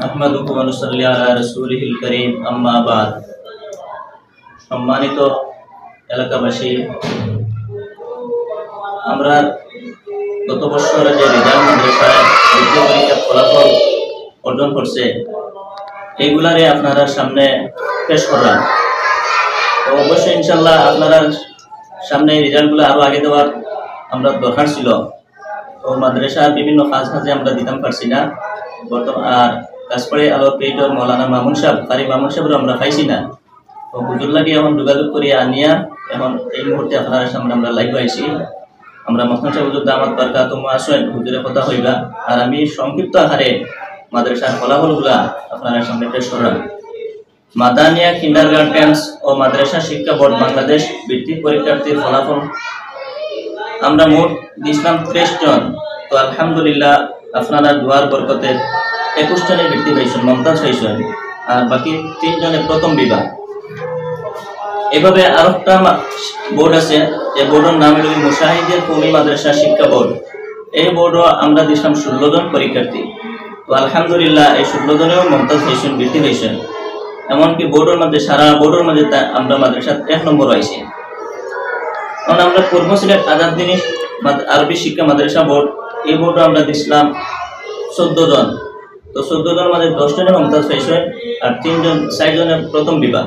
আহমাদুহু ওয়া নুসাল্লি আলা রাসূলিহিল কারীম, আম্মা বাদ। সম্মানিত এলাকাবাসী, আমরা গত বছরে যে রেজাল্ট মাদ্রাসায় দ্বিতীয় পরীক্ষার ফলাফল অর্জন করছে, এইগুলারে আপনারা সামনে পেশ করলাম। তো অবশ্যই ইনশাল্লাহ আপনারা সামনে এই রেজাল্টগুলো আরও আগে দেওয়ার আমরা দরকার ছিল। তো মাদ্রাসার বিভিন্ন কাজে আমরা দিতাম পারছি না বর্তমান। আর কাজপাড়ি আলোর পেইটর মৌলানা মামুন সাহেব, কারি মামুন সাহেবও আমরা পাইছি না। তো হুজুরলাকে এখন যোগাযোগ করি আনিয়া এখন এই মুহূর্তে আপনার সামনে আমরা লাইভ আইছি। আমরা মহসিন সাহেব হুজুর দামাত বারকাতুহু আসেন, হুজুরের কথা হইবা। আর আমি সংক্ষিপ্ত আকারে মাদ্রাসার ফলাফলগুলা আপনার সামনে পেশ করলাম। মাদানিয়া কিন্ডারগার্টেন্স ও মাদ্রাসা শিক্ষা বোর্ড বাংলাদেশ বৃত্তি পরীক্ষার্থীর ফলাফল আমরা মোট দিয়েছিলাম 30 জন। তো আলহামদুলিল্লাহ আপনারা দুয়ার বরকতে 21 জনের বৃত্তি পাইছেন, মমতাজ হয়েছেন। আর বাকি 3 জনের প্রথম বিভাগ। এভাবে আর একটা বোর্ড আছে, যে বোর্ডের নাম হল মুশাহিদের কওমি মাদ্রাসা শিক্ষা বোর্ড। এই বোর্ডও আমরা দিয়েছিলাম 16 জন পরীক্ষার্থী। তো আলহামদুলিল্লাহ এই 16 জনেও মমতাজ হয়েছেন, বৃত্তি হয়েছেন। এমনকি বোর্ডের মধ্যে সারা বোর্ডের মধ্যে আমরা মাদ্রাসার 1 নম্বর আইছি। কারণ আমরা পূর্ব সিলেট আজাদ আরবি শিক্ষা মাদ্রাসা বোর্ড, এই বোর্ডও আমরা দিয়েছিলাম 14 জন। তো 14 জনের মধ্যে 10 জনের মমতাজ হয়েছেন আর 4 জনের প্রথম বিভাগ।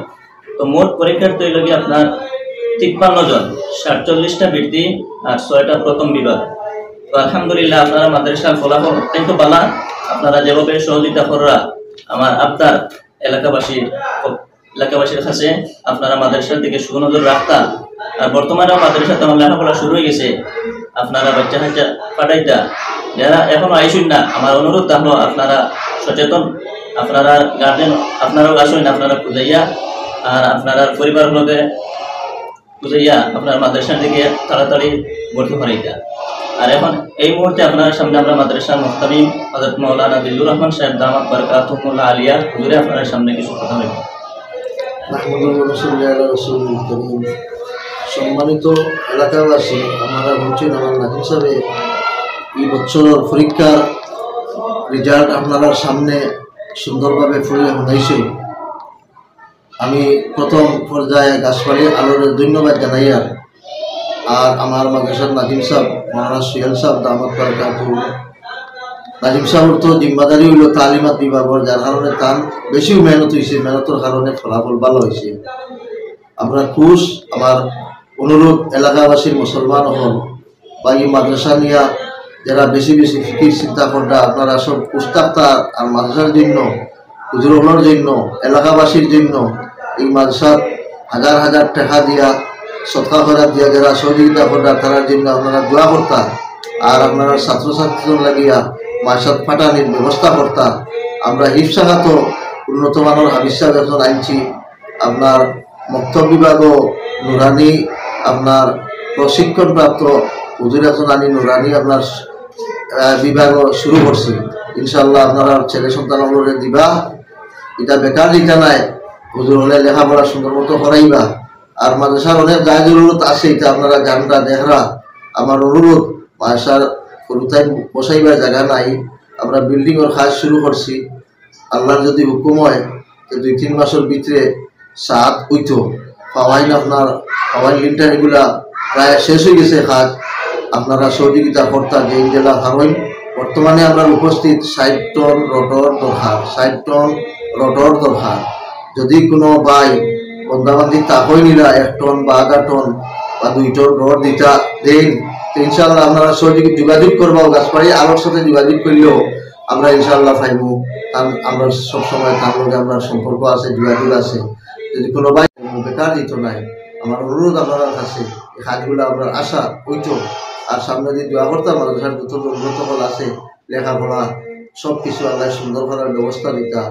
তো মোট পরীক্ষার্থী হইল কি আপনার 53 জন, 47টা বৃত্তি আর 6টা প্রথম বিভাগ। তো আলহামদুলিল্লাহ আপনারা মাদ্রাসার ফলাফল অত্যন্ত ভালো। আপনারা যেভাবে সহযোগিতা করা আমার আপনার এলাকাবাসীর কাছে আপনারা মাদ্রাসার দিকে সুনজর রাখতা। আর বর্তমানেও মাদ্রাসাতে আমার লেখাপড়া শুরু হয়ে গেছে। আপনারা বাচ্চা কাচ্চা পাঠাইতা, যারা এখনো আইসুন না, আমার অনুরোধ থাকলো আপনারা সচেতন, আপনারা গার্জেন আপনারাও আসুন, আপনারা বুঝাইয়া আর আপনারা পরিবারগুলোকে বুঝাইয়া আপনার মাদ্রাসার দিকে তাড়াতাড়ি ভর্তি করাইতা। আর এখন এই মুহূর্তে আপনার সামনে আমরা মাদ্রাসার মুহতামিম হযরত মাওলানা দিলুর রহমান সাহেব দামাত বারকাতুহু আলিয়া হুজুরে আপনার সামনে কিছু কথা বলবেন। সম্মানিত এলাকাবাসী, আমরা বলছেন আমার নাজিম সাহেব এই বছরের পরীক্ষার রেজাল্ট আপনারা সামনে সুন্দরভাবে ফুলে হয়েছে। আমি প্রথম পর্যায়ে গাছপাড়ি আলোর ধন্যবাদ জানাই। আর আমার মাদ্রাসার নাজিম সাহেব মৌলানা সোহেল সাহেব দামাত বারকাতুহু, নাজিম সাহেবের তো জিম্মাদারি হইল তালিমাত বিভাগের, যার কারণে তার বেশি মেহনত হয়েছে, মেহনতের কারণে ফলাফল ভালো হয়েছে। আমরা খুশ। আমার অনুরোধ এলাকাবাসীর মুসলমান হল বা এই মাদ্রাসা নিয়ে যারা বেশি বেশি ফিকির চিন্তা করটা, আপনারা সব পুস্তাক্তা আর মাদ্রাসার জন্য, হুজুরগুলোর জন্য, এলাকাবাসীর জন্য এই মাদ্রাসার হাজার হাজার টাকা দিয়া সৎকা করা দিয়া যারা সহযোগিতা করতা, তার জন্য আপনারা দোয়া করতা। আর আপনারা ছাত্রছাত্রীদের লাগিয়া মাসাত ফাটানির ব্যবস্থা করতা। আমরা হিফসাঘাত উন্নত মানের হাবিজ সাহেব এখন আনছি। আপনার মক্তব বিভাগও নুরানি আপনার প্রশিক্ষণপ্রাপ্ত হুজুর এখন আনি নুরানি আপনার বিভাগও শুরু করছি। ইনশাল্লাহ আপনারা ছেলে সন্তানগুলোরে দিবা, এটা বেকার দিতে নাই, হুজুর হলে লেখাপড়া সুন্দর মতো করাইবা। আর মাদ্রাসার অনেক জায়গা জরুরত আছে, এটা আপনারা জানরা দেখরা। আমার অনুরোধ, মাদ্রাসার কোথায় বসাইবার জায়গা নাই, আমরা বিল্ডিংয়ের কাজ শুরু করছি। আল্লাহর যদি হুকুম হয় তো 2-3 মাসের ভিতরে সাত হইতো পাওয়াইন। আপনার পাওয়াইন লিন্টার এগুলা প্রায় শেষ হয়ে গেছে কাজ। আপনারা সহযোগিতা করতা যে জেলা হারইন। বর্তমানে আমরা উপস্থিত 60 টন রডর দরকার, 60 টন রডর দরকার। যদি কোনো ভাই বন্ধাবান্ধি তাকই নিলা 1 টন বা 1/2 টন বা 2 টন রড দিতা দেন, ইনশাল্লাহ আপনারা সহযোগী যোগাযোগ করবো। গাছপাড়ি আলোর সাথে যোগাযোগ করলেও আমরা ইনশাল্লাহ পাইব। আমরা সবসময় তার লগে আমরা সম্পর্ক আছে, যোগাযোগ আছে। যদি কোনো ভাই বেকার দিত নাই, আমার অনুরোধ আপনার কাছে এই কাজগুলো আপনার আশা হইতো। আর সামনে যদি দোয়া করতাম মাদ্রাসার যত উন্নত ফল আছে, লেখাপড়া সব কিছু আল্লাহ সুন্দর করার ব্যবস্থা দিতা।